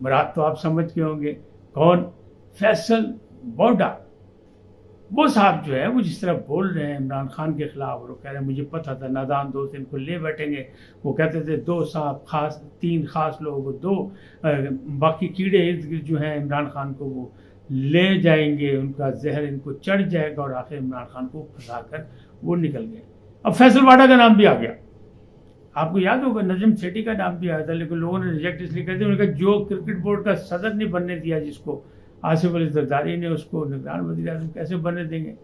مراد تو آپ سمجھ کے ہوں گے کون، فیصل بوڈا۔ وہ صاحب جو ہے وہ جس طرح بول رہے ہیں عمران خان کے خلاف، اور وہ کہہ رہے ہیں مجھے پتہ تھا نادان دوست ان کو لے بیٹھیں گے، وہ کہتے تھے 2 صاحب خاص، 3 خاص لوگ، 2 باقی کیڑے ارد گرد جو ہیں عمران خان کو وہ لے جائیں گے، ان کا زہر ان کو چڑھ جائے گا، اور آخر عمران خان کو پھنسا کر وہ نکل گئے۔ اب فیصل واڈا کا نام بھی آ گیا، آپ کو یاد ہوگا نجم سیٹھی کا نام بھی آیا تھا، لیکن لوگوں نے ریجیکٹ اس لیے کر دیا، انہوں نے کہا جو کرکٹ بورڈ کا صدر نہیں بننے دیا جس کو آصف علی زرداری نے، اس کو نگران وزیر اعظم کیسے بننے دیں گے؟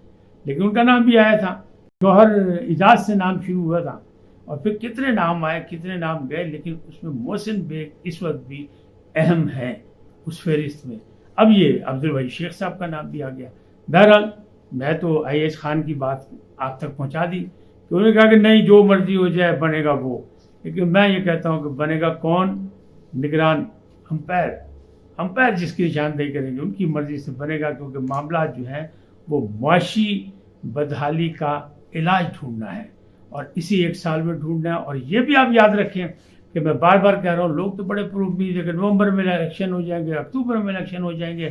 لیکن ان کا نام بھی آیا تھا، جوہر اعجاز سے نام شروع ہوا تھا، اور پھر کتنے نام آئے کتنے نام گئے، لیکن اس میں محسن بیگ اس وقت بھی اہم ہے اس فہرست میں۔ اب یہ عبدالوحید شیخ صاحب کا نام بھی آ گیا۔ بہرحال میں تو IAS خان کی بات آپ تک پہنچا دی کہ انہوں نے کہا کہ نہیں جو مرضی ہو جائے بنے گا وہ، لیکن میں یہ کہتا ہوں کہ بنے گا کون؟ نگران امپائر جس کی نشاندہی کریں گے ان کی مرضی سے بنے گا، کیونکہ معاملات جو ہیں وہ معاشی بدحالی کا علاج ڈھونڈنا ہے، اور اسی 1 سال میں ڈھونڈنا ہے۔ اور یہ بھی آپ یاد رکھیں کہ میں بار بار کہہ رہا ہوں، لوگ تو بڑے پر امید ہے کہ نومبر میں الیکشن ہو جائیں گے، اکتوبر میں الیکشن ہو جائیں گے،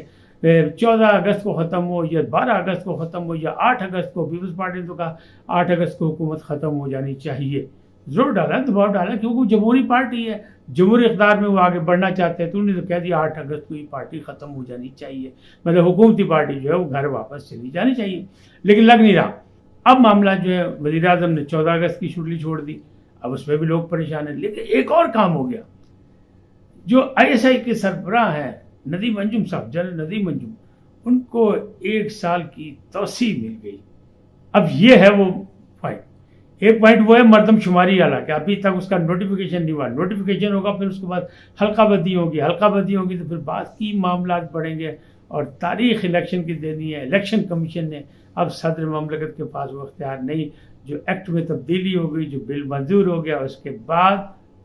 14 اگست کو ختم ہو یا 12 اگست کو ختم ہو یا 8 اگست کو، پیپلز پارٹی نے تو کہا 8 اگست کو حکومت ختم ہو جانی چاہیے، زور ڈالا دباؤ ڈالا، کیونکہ وہ جمہوری پارٹی ہے، جمہوری اقدار میں وہ آگے بڑھنا چاہتے ہیں، تو انہوں نے تو کہہ دیا 8 اگست کو یہ پارٹی ختم ہو جانی چاہیے، مطلب حکومتی پارٹی جو ہے وہ گھر واپس چلی جانی چاہیے، لیکن لگ نہیں رہا۔ اب معاملہ جو ہے وزیر اعظم نے 14 اگست کی چھٹی چھوڑ دی، اب اس پہ بھی لوگ پریشان ہیں، لیکن ایک اور کام ہو گیا، جو ISI کے سربراہ ہیں ندیم انجم صاحب، جنرل ندیم انجم، ان کو 1 سال کی توسیع مل گئی۔ اب یہ ہے وہ پوائنٹ، ایک پوائنٹ وہ ہے مردم شماری والا کہ ابھی تک اس کا نوٹیفیکیشن نہیں ہوا، نوٹیفیکیشن ہوگا پھر اس کے بعد حلقہ بندی ہوگی، حلقہ بندی ہوگی تو پھر باقی معاملات بڑھیں گے، اور تاریخ الیکشن کی دینی ہے۔ الیکشن کمیشن نے اب صدر مملکت کے پاس وہ اختیار نہیں، جو ایکٹ میں تبدیلی ہو گئی، جو بل منظور ہو گیا، اس کے بعد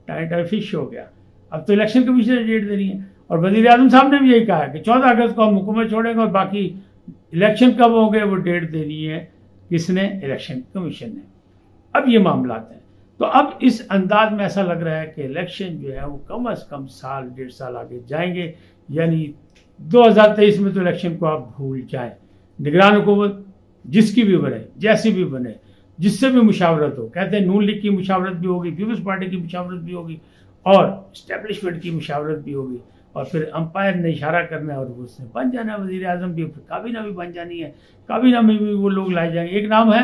ٹائٹل فش ہو گیا، اب تو الیکشن کمیشن نے ڈیٹ دینی ہے۔ اور وزیر اعظم صاحب نے بھی یہی کہا کہ 14 اگست کو ہم حکومت چھوڑیں گے، اور باقی الیکشن کب ہوں گے وہ ڈیٹ دینی ہے کس نے؟ الیکشن کمیشن نے۔ اب یہ معاملات ہیں، تو اب اس انداز میں ایسا لگ رہا ہے کہ الیکشن جو ہے وہ کم از کم 1.5 سال آگے جائیں گے، یعنی 2023 میں تو الیکشن کو آپ بھول جائیں۔ نگران حکومت جس کی بھی بنے، جیسی بھی بنے، جس سے بھی مشاورت ہو، کہتے ہیں نون لیگ کی مشاورت بھی ہوگی، پیپلز پارٹی کی مشاورت بھی ہوگی، اور اسٹیبلشمنٹ کی مشاورت بھی ہوگی، اور پھر امپائر نے اشارہ کرنا ہے اور اس نے بن جانا ہے وزیر اعظم بھی، پھر کابینہ بھی بن جانی ہے، کابینہ میں بھی وہ لوگ لائے جائیں گے۔ ایک نام ہے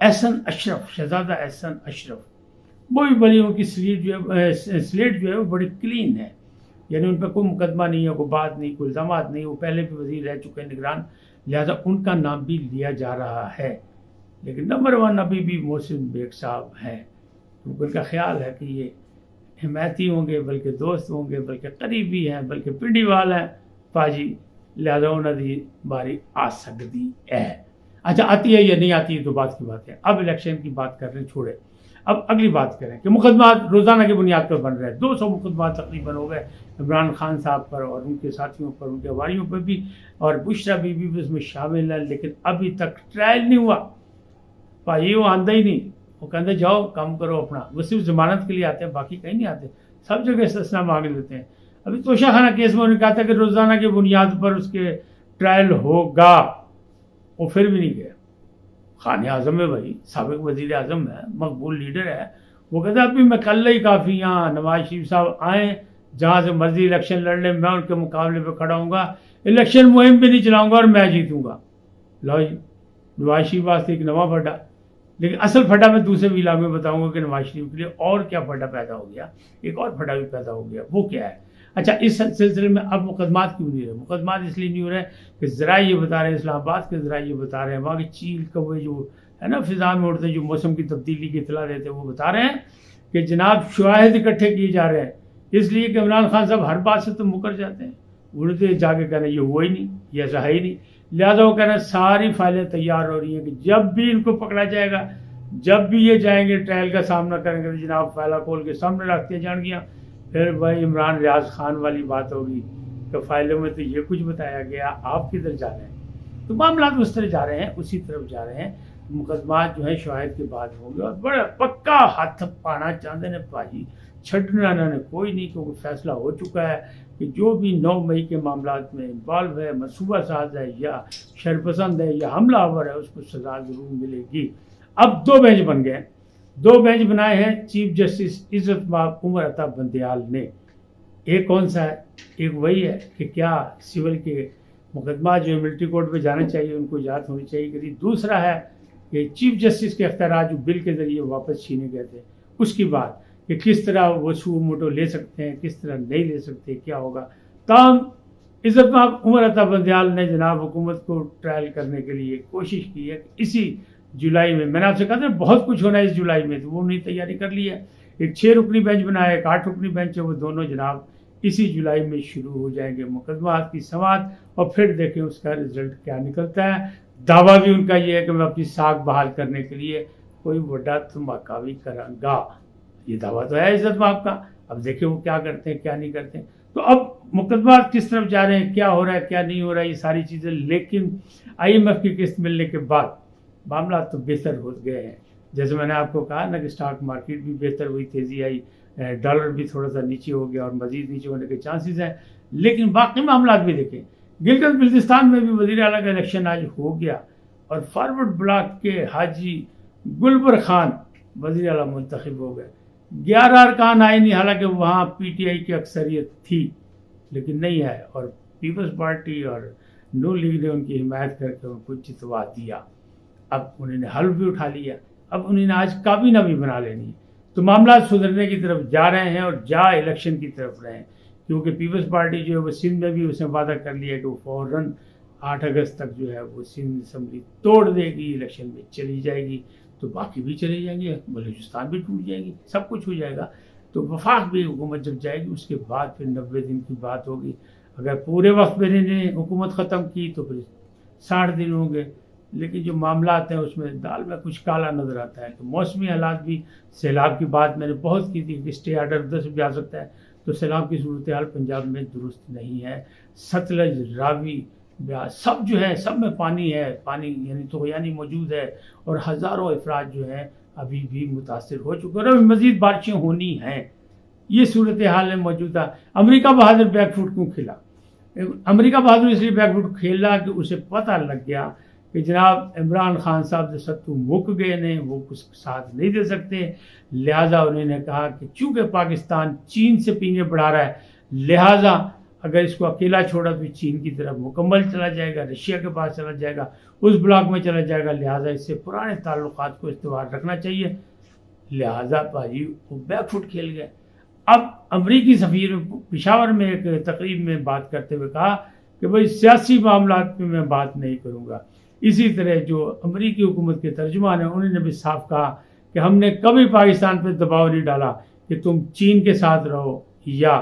احسن اشرف، شہزادہ احسن اشرف، وہ بھی بڑی ان کی سلیٹ جو ہے وہ بڑی کلین ہے، یعنی ان پہ کوئی مقدمہ نہیں ہے، کوئی بات نہیں، کوئی الزامات نہیں، وہ پہلے بھی وزیر رہ چکے ہیں نگران، لہذا ان کا نام بھی لیا جا رہا ہے۔ لیکن نمبر 1 ابھی بھی محسن بیگ صاحب ہیں، کیونکہ ان کا خیال ہے کہ یہ حمایتی ہوں گے، بلکہ دوست ہوں گے، بلکہ قریبی ہیں، بلکہ پنڈی وال ہیں پاجی، لہذا انہوں دی باری آ سکتی ہے۔ اچھا آتی ہے یا نہیں آتی ہے تو بات کی بات ہے، اب الیکشن کی بات کر رہے ہیں، چھوڑے، اب اگلی بات کریں کہ مقدمات روزانہ کی بنیاد پر بن رہے ہیں، 200 مقدمات تقریباً ہو گئے عمران خان صاحب پر اور ان کے ساتھیوں پر، ان کے واریوں پر بھی، اور بشرا بی بی بھی اس میں شامل ہے، لیکن ابھی تک ٹرائل نہیں ہوا، بھائی وہ آندہ ہی نہیں، وہ کہتے جاؤ کام کرو اپنا، وہ صرف ضمانت کے لیے آتے ہیں، باقی کہیں نہیں آتے، سب جگہ استثنا مانگ لیتے ہیں۔ ابھی توشہ خانہ کیس میں انہوں نے کہا تھا کہ روزانہ کی بنیاد پر اس کے ٹرائل ہوگا، وہ پھر بھی نہیں گیا۔ خان اعظم ہے بھائی، سابق وزیر اعظم ہے، مقبول لیڈر ہے، وہ کہتا ہے ابھی میں کل ہی کافی یہاں نواز شریف صاحب آئیں جہاں سے مرضی الیکشن لڑ لیں، میں ان کے مقابلے پہ کھڑا ہوں گا، الیکشن مہم بھی نہیں چلاؤں گا اور میں جیتوں گا۔ لو جی، نواز شریف واسطے ایک نواں پھڈا، لیکن اصل پھڈا میں دوسرے ویلاگ میں بتاؤں گا کہ نواز شریف کے لیے اور کیا پھڈا پیدا ہو گیا، ایک اور پھڈا بھی پیدا ہو گیا، وہ کیا ہے؟ اچھا اس سلسلے میں اب مقدمات کیوں نہیں رہے؟ مقدمات اس لیے نہیں ہو رہے کہ ذرائع یہ بتا رہے ہیں، اسلام آباد کے ذرائع یہ بتا رہے ہیں، وہاں کے چیل کوے جو ہے نا فضا میں اڑتے جو موسم کی تبدیلی کی اطلاع دیتے ہیں، وہ بتا رہے ہیں کہ جناب شواہد اکٹھے کیے جا رہے ہیں، اس لیے کہ عمران خان صاحب ہر بات سے تو مکر جاتے ہیں، انہوں نے جا کے کہنا یہ ہوا ہی نہیں، یہ ایسا ہے ہی نہیں، لہٰذا وہ کہنا ساری فائلیں تیار ہو رہی ہیں کہ جب بھی ان کو پکڑا جائے گا، جب بھی یہ جائیں گے ٹرائل کا سامنا کریں گے تو جناب فائلہ کھول کے سامنے رکھتے جان گیا، پھر بھائی عمران ریاض خان والی بات ہوگی کہ فائلوں میں تو یہ کچھ بتایا گیا، آپ کدھر جا رہے ہیں؟ تو معاملات اس طرح جا رہے ہیں، اسی طرف جا رہے ہیں، مقدمات جو ہیں شواہد کے بعد ہوں گے، اور بڑا پکا ہاتھ پانا چاہتے ہیں بھائی، چھٹنا انہوں نے کوئی نہیں، کیونکہ فیصلہ ہو چکا ہے، کہ جو بھی 9 مئی کے معاملات میں انوالو ہے، منصوبہ ساز ہے یا شرپسند ہے یا حملہ آور ہے، اس کو سزا ضرور ملے گی۔ اب 2 بینچ بن گئے، 2 بینچ بنائے ہیں چیف جسٹس عزت مآب عمر عطا بندیال نے۔ ایک کون سا ہے؟ ایک وہی ہے کہ کیا سول کے مقدمات جو ملٹری کورٹ پہ جانا چاہیے، ان کو اجازت ہونی چاہیے کہ دوسرا ہے کہ چیف جسٹس کے اختیارات جو بل کے ذریعے واپس چھینے گئے تھے، اس کی بات کہ کس طرح وہ سو موٹو لے سکتے ہیں، کس طرح نہیں لے سکتے، کیا ہوگا۔ تاہم عزت مآب عمر عطا بندیال نے جناب حکومت کو ٹرائل کرنے کے لیے کوشش کی ہے کہ اسی جولائی میں نے آپ سے کہا تھا بہت کچھ ہونا ہے اس جولائی میں، تو وہ انہیں تیاری کر لی ہے۔ ایک 6 رکنی بینچ بنایا ہے، ایک 8 رکنی بینچ ہے، وہ دونوں جناب اسی جولائی میں شروع ہو جائیں گے مقدمات کی سماعت، اور پھر دیکھیں اس کا رزلٹ کیا نکلتا ہے۔ دعویٰ بھی ان کا یہ ہے کہ میں اپنی ساکھ بحال کرنے کے لیے کوئی بڑا دھماکہ بھی کروں گا، یہ دعویٰ تو ہے عزت مآب کا۔ اب دیکھیں وہ کیا کرتے ہیں کیا نہیں کرتے ہیں۔ تو اب مقدمات کس طرف جا رہے ہیں، کیا ہو رہا ہے کیا نہیں ہو رہا ہے، یہ ساری چیزیں، لیکن IMF کی قسط ملنے کے بعد معاملات تو بہتر ہو گئے ہیں۔ جیسے میں نے آپ کو کہا نا کہ اسٹاک مارکیٹ بھی بہتر ہوئی، تیزی آئی، ڈالر بھی تھوڑا سا نیچے ہو گیا اور مزید نیچے ہونے کے چانسز ہیں۔ لیکن باقی معاملات بھی دیکھیں، گلگت بلتستان میں بھی وزیر اعلیٰ کا الیکشن آج ہو گیا، اور فارورڈ بلاک کے حاجی گلبر خان وزیر اعلیٰ منتخب ہو گئے۔ 11 ارکان آئے نہیں، حالانکہ وہاں PTI کی اکثریت تھی لیکن نہیں ہے، اور پیپلز پارٹی اور نو لیگ نے ان کی حمایت کر کے ان کو جتوا دیا۔ اب انہوں نے حلف بھی اٹھا لیا، اب انہوں نے آج کابینہ بھی بنا لینی ہے۔ تو معاملات سدھرنے کی طرف جا رہے ہیں اور جا الیکشن کی طرف رہے ہیں، کیونکہ پیپلز پارٹی جو ہے وہ سندھ میں بھی اس نے وعدہ کر لیا کہ وہ فوراً 8 اگست تک جو ہے وہ سندھ اسمبلی توڑ دے گی، الیکشن میں چلی جائے گی، تو باقی بھی چلے جائیں گے، بلوچستان بھی ٹوٹ جائے گی، سب کچھ ہو جائے گا۔ تو وفاق بھی حکومت جب جائے گی اس کے بعد پھر 90 دن کی بات ہوگی۔ اگر پورے وقت میں نے حکومت ختم کی تو پھر 60 دن ہوں گے۔ لیکن جو معاملات ہیں اس میں دال میں کچھ کالا نظر آتا ہے کہ موسمی حالات بھی، سیلاب کی بات میں نے بہت کی تھی کہ اسٹے آرڈر 10 بھی آ سکتا ہے، تو سیلاب کی صورتحال پنجاب میں درست نہیں ہے۔ ستلج، راوی، بیاس سب جو ہے، سب میں پانی ہے، پانی یعنی طغیانی موجود ہے، اور ہزاروں افراد جو ہیں ابھی بھی متاثر ہو چکے ہیں، اور مزید بارشیں ہونی ہیں۔ یہ صورتحال ہے موجودہ۔ امریکہ بہادر بیک فٹ کیوں کھیلا؟ امریکہ بہادر اس لیے بیک فٹ کھیلا کہ اسے پتہ لگ گیا کہ جناب عمران خان صاحب جو ستو مک گئے نے، وہ کچھ ساتھ نہیں دے سکتے، لہٰذا انہوں نے کہا کہ چونکہ پاکستان چین سے پینے بڑھا رہا ہے، لہٰذا اگر اس کو اکیلا چھوڑا تو چین کی طرف مکمل چلا جائے گا، رشیا کے پاس چلا جائے گا، اس بلاک میں چلا جائے گا، لہٰذا اس سے پرانے تعلقات کو استوار رکھنا چاہیے۔ لہٰذا بھائی وہ بیک فٹ کھیل گئے۔ اب امریکی سفیر پشاور میں ایک تقریب میں بات کرتے ہوئے کہا کہ بھائی سیاسی معاملات میں بات نہیں کروں گا۔ اسی طرح جو امریکی حکومت کے ترجمان ہیں انہوں نے بھی صاف کہا کہ ہم نے کبھی پاکستان پہ دباؤ نہیں ڈالا کہ تم چین کے ساتھ رہو یا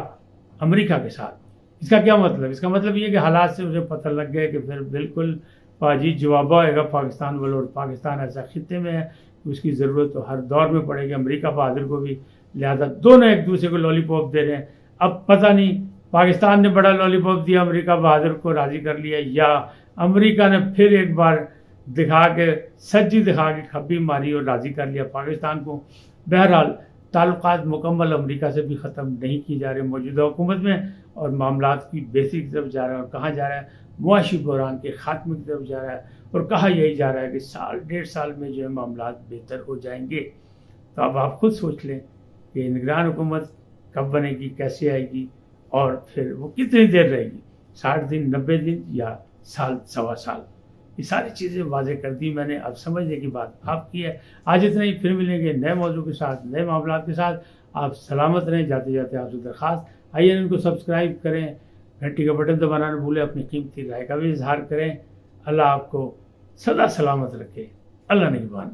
امریکہ کے ساتھ۔ اس کا کیا مطلب؟ اس کا مطلب یہ کہ حالات سے اسے پتہ لگ گیا کہ پھر بالکل پاجی جواب آئے گا پاکستان والوں، اور پاکستان ایسا خطے میں ہے کہ اس کی ضرورت تو ہر دور میں پڑے گی، امریکہ بہادر کو بھی، لہذا دونوں ایک دوسرے کو لالی پاپ دے رہے ہیں۔ اب پتہ نہیں پاکستان نے بڑا لالی پاپ دیا، امریکہ بہادر کو راضی کر لیا، یا امریکہ نے پھر ایک بار دکھا کے سجی دکھا کے کھپی ماری اور راضی کر لیا پاکستان کو۔ بہرحال تعلقات مکمل امریکہ سے بھی ختم نہیں کیے جا رہے موجودہ حکومت میں، اور معاملات کی بہتری کی طرف جا رہا ہے، اور کہاں جا رہا ہے؟ معاشی بحران کے خاتمے کی طرف جا رہا ہے، اور کہا یہی جا رہا ہے کہ 1.5 سال میں جو ہے معاملات بہتر ہو جائیں گے۔ تو اب آپ خود سوچ لیں کہ نگران حکومت کب بنے گی، کیسے آئے گی، اور پھر وہ کتنی دیر رہے گی، 60 دن، 90 دن یا سال، 1.25 سال۔ یہ ساری چیزیں واضح کر دی میں نے، اب سمجھنے کی بات آپ کی ہے۔ آج اتنا ہی، پھر ملیں گے نئے موضوع کے ساتھ، نئے معاملات کے ساتھ۔ آپ سلامت رہیں۔ جاتے جاتے آپ سے درخواست، آئیے ان کو سبسکرائب کریں، گھنٹی کا بٹن دبانا نہ بھولیں، اپنی قیمتی رائے کا بھی اظہار کریں۔ اللہ آپ کو سدا سلامت رکھے۔ اللہ نگہبان۔